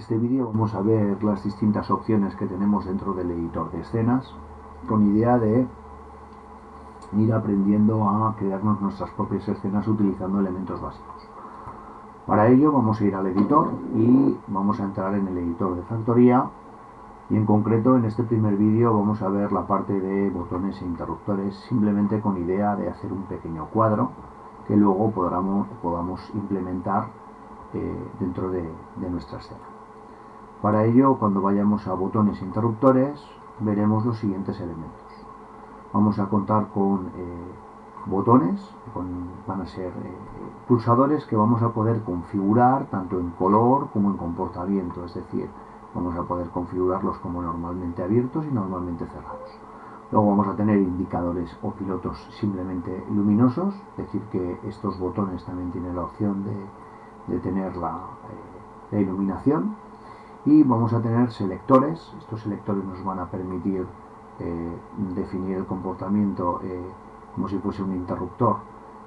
este vídeo vamos a ver las distintas opciones que tenemos dentro del editor de escenas, con idea de ir aprendiendo a crearnos nuestras propias escenas utilizando elementos básicos. Para ello vamos a ir al editor y vamos a entrar en el editor de factoría, y en concreto en este primer vídeo vamos a ver la parte de botones e interruptores, simplemente con idea de hacer un pequeño cuadro que luego podamos implementar dentro de nuestra escena. Para ello, cuando vayamos a botones e interruptores, veremos los siguientes elementos. Vamos a contar con botones, van a ser pulsadores que vamos a poder configurar tanto en color como en comportamiento, es decir, vamos a poder configurarlos como normalmente abiertos y normalmente cerrados. Luego vamos a tener indicadores o pilotos simplemente luminosos, es decir, que estos botones también tienen la opción de tener la iluminación. Y vamos a tener selectores. Estos selectores nos van a permitir definir el comportamiento como si fuese un interruptor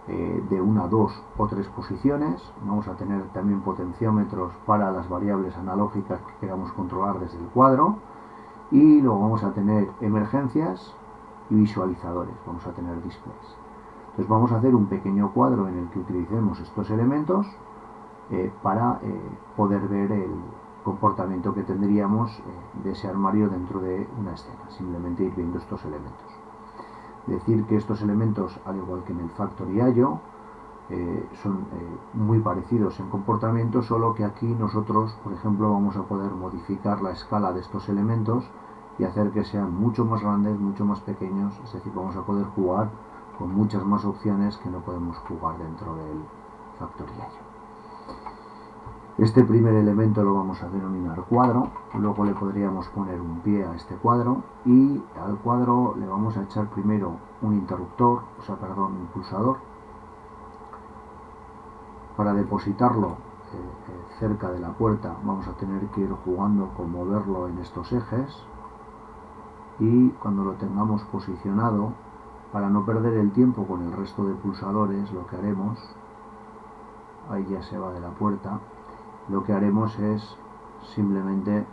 de 1, 2 o 3 posiciones. Vamos a tener también potenciómetros para las variables analógicas que queramos controlar desde el cuadro. Y luego vamos a tener emergencias y visualizadores. Vamos a tener displays. Entonces vamos a hacer un pequeño cuadro en el que utilicemos estos elementos para poder ver el comportamiento que tendríamos de ese armario dentro de una escena, simplemente ir viendo estos elementos. Decir que estos elementos, al igual que en el Factory.io, son muy parecidos en comportamiento, solo que aquí nosotros, por ejemplo, vamos a poder modificar la escala de estos elementos y hacer que sean mucho más grandes, mucho más pequeños, es decir, vamos a poder jugar con muchas más opciones que no podemos jugar dentro del Factory.io. Este primer elemento lo vamos a denominar cuadro, luego le podríamos poner un pie a este cuadro y al cuadro le vamos a echar primero un interruptor, un pulsador, para depositarlo cerca de la puerta. Vamos a tener que ir jugando con moverlo en estos ejes, y cuando lo tengamos posicionado, para no perder el tiempo con el resto de pulsadores, lo que haremos, ahí ya se va de la puerta, lo que haremos es simplemente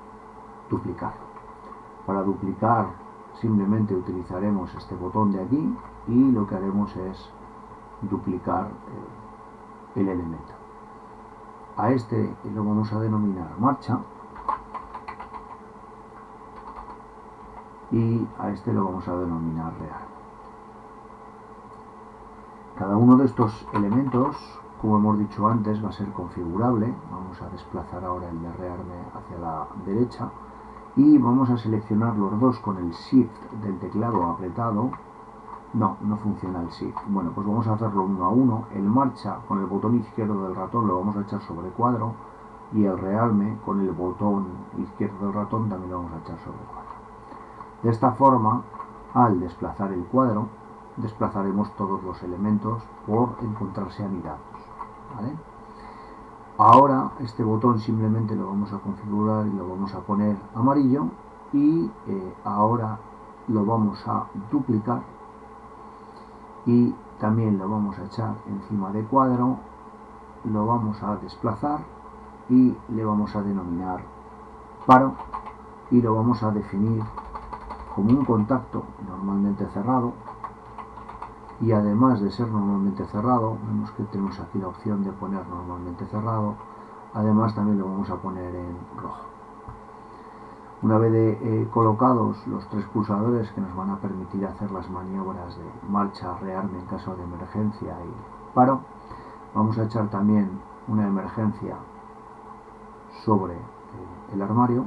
duplicarlo. Para duplicar simplemente utilizaremos este botón de aquí y lo que haremos es duplicar el elemento. A este lo vamos a denominar marcha y a este lo vamos a denominar real. Cada uno de estos elementos, como hemos dicho antes, va a ser configurable. Vamos a desplazar ahora el de rearme hacia la derecha y vamos a seleccionar los dos con el Shift del teclado apretado. No funciona el Shift. Bueno, pues vamos a hacerlo uno a uno. El marcha con el botón izquierdo del ratón lo vamos a echar sobre cuadro, y el rearme con el botón izquierdo del ratón también lo vamos a echar sobre cuadro. De esta forma, al desplazar el cuadro, desplazaremos todos los elementos por encontrarse anidados. ¿Vale? Ahora este botón simplemente lo vamos a configurar y lo vamos a poner amarillo, y ahora lo vamos a duplicar y también lo vamos a echar encima de cuadro, lo vamos a desplazar y le vamos a denominar paro, y lo vamos a definir como un contacto normalmente cerrado. Y además de ser normalmente cerrado, vemos que tenemos aquí la opción de poner normalmente cerrado, además también lo vamos a poner en rojo. Una vez colocados los tres pulsadores que nos van a permitir hacer las maniobras de marcha, rearme en caso de emergencia y paro, vamos a echar también una emergencia sobre el armario.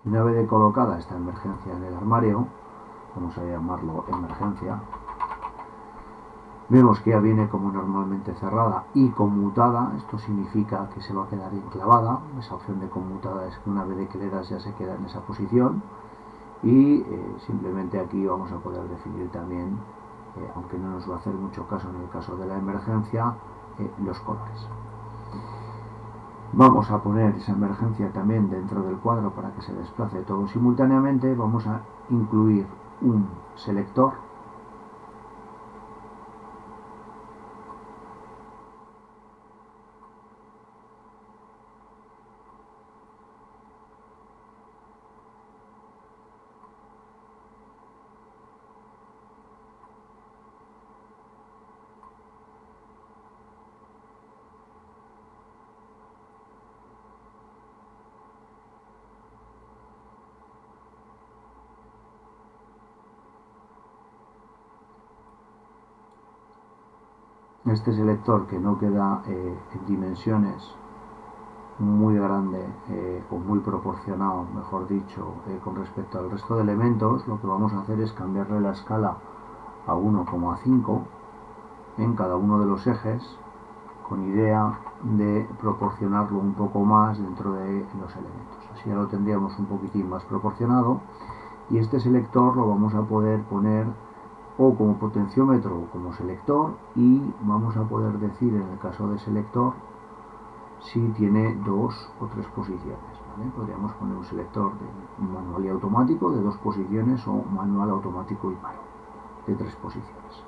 Una vez colocada esta emergencia en el armario, vamos a llamarlo emergencia, vemos que ya viene como normalmente cerrada y conmutada. Esto significa que se va a quedar enclavada. Esa opción de conmutada es que una vez que le das ya se queda en esa posición, y simplemente aquí vamos a poder definir también, aunque no nos va a hacer mucho caso en el caso de la emergencia, los colores. Vamos a poner esa emergencia también dentro del cuadro para que se desplace todo simultáneamente. Vamos a incluir un selector. Este selector, que no queda en dimensiones muy grande o muy proporcionado, mejor dicho, con respecto al resto de elementos, lo que vamos a hacer es cambiarle la escala a 1,5 en cada uno de los ejes, con idea de proporcionarlo un poco más dentro de los elementos. Así ya lo tendríamos un poquitín más proporcionado, y este selector lo vamos a poder poner o como potenciómetro o como selector, y vamos a poder decir en el caso de selector si tiene 2 o 3 posiciones, ¿vale? Podríamos poner un selector de manual y automático de 2 posiciones, o manual, automático y paro de 3 posiciones.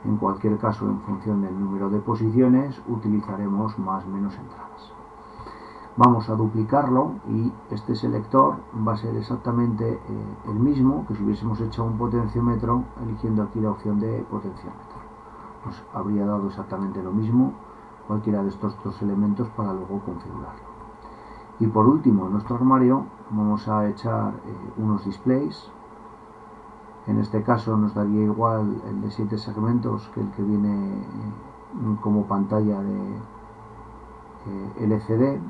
En cualquier caso, en función del número de posiciones, utilizaremos más o menos entradas. Vamos a duplicarlo, y este selector va a ser exactamente el mismo que si hubiésemos hecho un potenciómetro eligiendo aquí la opción de potenciómetro. Nos habría dado exactamente lo mismo cualquiera de estos dos elementos para luego configurarlo. Y por último, en nuestro armario vamos a echar unos displays. En este caso nos daría igual el de 7 segmentos que el que viene como pantalla de LCD,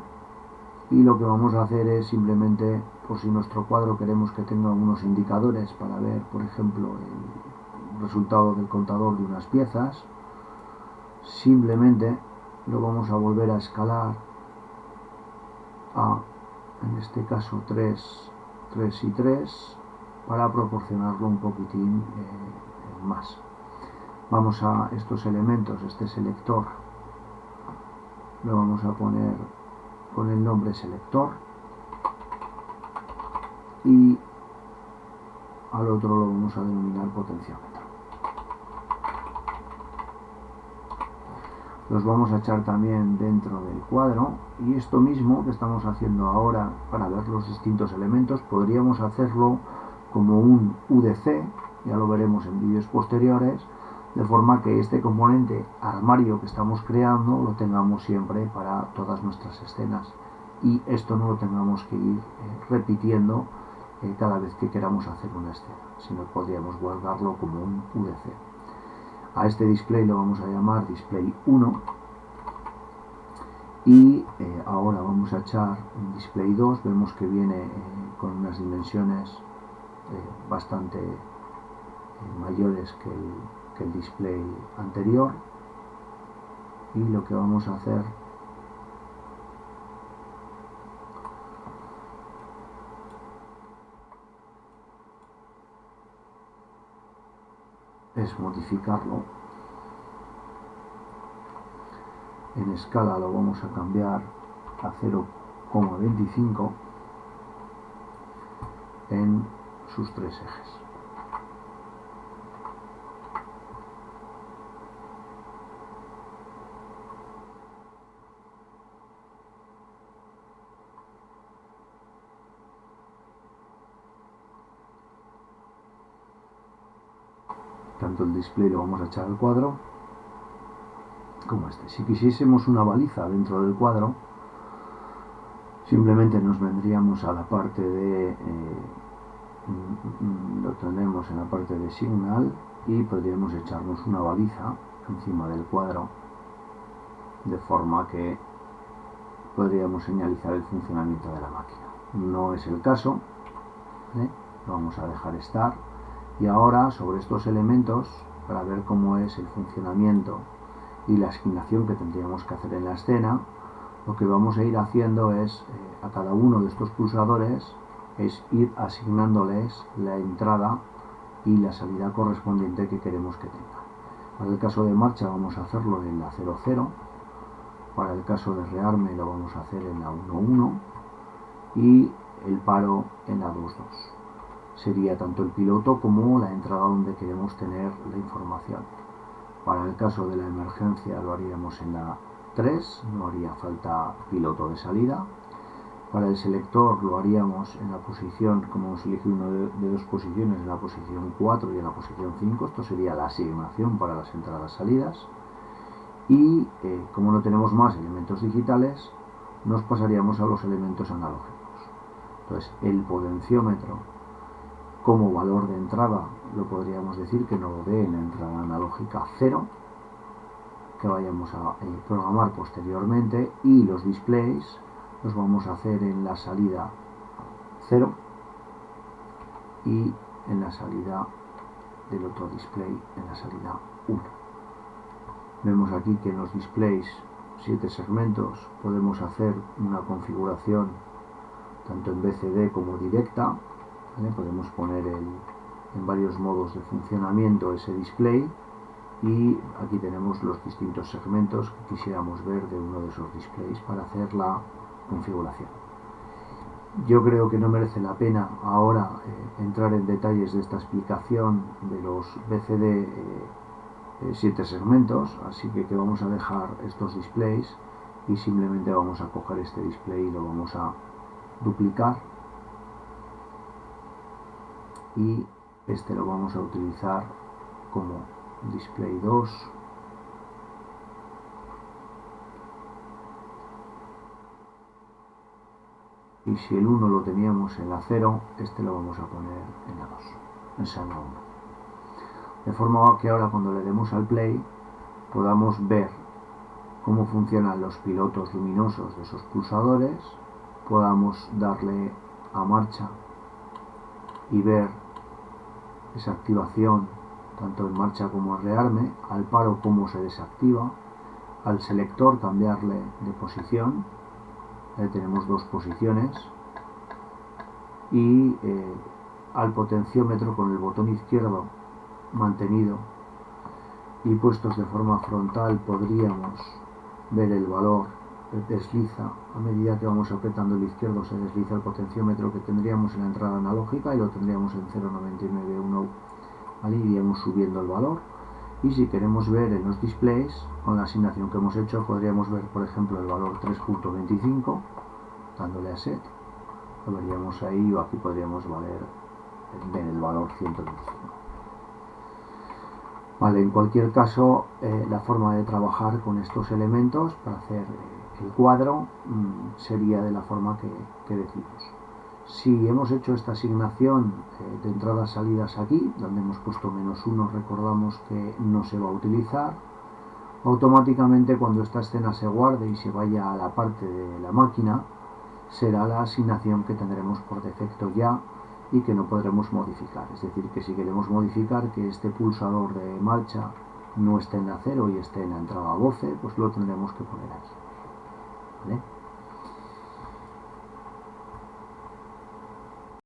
y lo que vamos a hacer es simplemente, por si nuestro cuadro queremos que tenga unos indicadores para ver, por ejemplo, el resultado del contador de unas piezas, simplemente lo vamos a volver a escalar a, en este caso, 3, 3 y 3, para proporcionarlo un poquitín más. Vamos a estos elementos, este selector lo vamos a poner con el nombre selector, y al otro lo vamos a denominar potenciómetro. Los vamos a echar también dentro del cuadro, y esto mismo que estamos haciendo ahora para ver los distintos elementos podríamos hacerlo como un UDC, ya lo veremos en vídeos posteriores, de forma que este componente armario que estamos creando lo tengamos siempre para todas nuestras escenas, y esto no lo tengamos que ir repitiendo cada vez que queramos hacer una escena, sino podríamos guardarlo como un UDC. A este display lo vamos a llamar display 1, y ahora vamos a echar un display 2. Vemos que viene con unas dimensiones bastante mayores que el display anterior, y lo que vamos a hacer es modificarlo. En escala lo vamos a cambiar a 0,25 en sus 3 ejes. Tanto el display lo vamos a echar al cuadro como este. Si quisiésemos una baliza dentro del cuadro, simplemente nos vendríamos a la parte de lo tenemos en la parte de Signal, y podríamos echarnos una baliza encima del cuadro, de forma que podríamos señalizar el funcionamiento de la máquina. No es el caso, ¿vale? Lo vamos a dejar estar. Y ahora, sobre estos elementos, para ver cómo es el funcionamiento y la asignación que tendríamos que hacer en la escena, lo que vamos a ir haciendo es, a cada uno de estos pulsadores, es ir asignándoles la entrada y la salida correspondiente que queremos que tenga. Para el caso de marcha vamos a hacerlo en la 00, para el caso de rearme lo vamos a hacer en la 1.1 y el paro en la 2.2. Sería tanto el piloto como la entrada donde queremos tener la información. Para el caso de la emergencia lo haríamos en la 3, no haría falta piloto de salida. Para el selector lo haríamos en la posición, como hemos elegido una de dos posiciones, en la posición 4 y en la posición 5. Esto sería la asignación para las entradas-salidas. Y como no tenemos más elementos digitales, nos pasaríamos a los elementos analógicos. Entonces, el potenciómetro como valor de entrada lo podríamos decir que nos dé en la entrada analógica 0, que vayamos a programar posteriormente, y los displays los vamos a hacer en la salida 0 y en la salida del otro display en la salida 1. Vemos aquí que en los displays 7 segmentos podemos hacer una configuración tanto en BCD como directa, ¿vale? Podemos poner en varios modos de funcionamiento ese display, y aquí tenemos los distintos segmentos que quisiéramos ver de uno de esos displays para hacer la configuración. Yo creo que no merece la pena ahora entrar en detalles de esta explicación de los BCD 7 segmentos, así que vamos a dejar estos displays y simplemente vamos a coger este display y lo vamos a duplicar, y este lo vamos a utilizar como display 2, y si el 1 lo teníamos en la 0, este lo vamos a poner en la 2, en sala 1. De forma que ahora cuando le demos al play podamos ver cómo funcionan los pilotos luminosos de esos pulsadores, podamos darle a marcha y ver esa activación tanto en marcha como en rearme, al paro cómo se desactiva, al selector cambiarle de posición, tenemos dos posiciones, y al potenciómetro con el botón izquierdo mantenido y puestos de forma frontal podríamos ver el valor que desliza. A medida que vamos apretando el izquierdo se desliza el potenciómetro que tendríamos en la entrada analógica y lo tendríamos en 0,991, ¿vale? Iríamos subiendo el valor. Y si queremos ver en los displays, con la asignación que hemos hecho, podríamos ver, por ejemplo, el valor 3.25, dándole a set, lo veríamos ahí, o aquí podríamos ver el valor 125. Vale, en cualquier caso, la forma de trabajar con estos elementos para hacer el cuadro sería de la forma que decimos. Si hemos hecho esta asignación de entradas-salidas aquí, donde hemos puesto -1, recordamos que no se va a utilizar, automáticamente cuando esta escena se guarde y se vaya a la parte de la máquina, será la asignación que tendremos por defecto ya y que no podremos modificar. Es decir, que si queremos modificar que este pulsador de marcha no esté en la 0 y esté en la entrada 12, pues lo tendremos que poner aquí, ¿vale?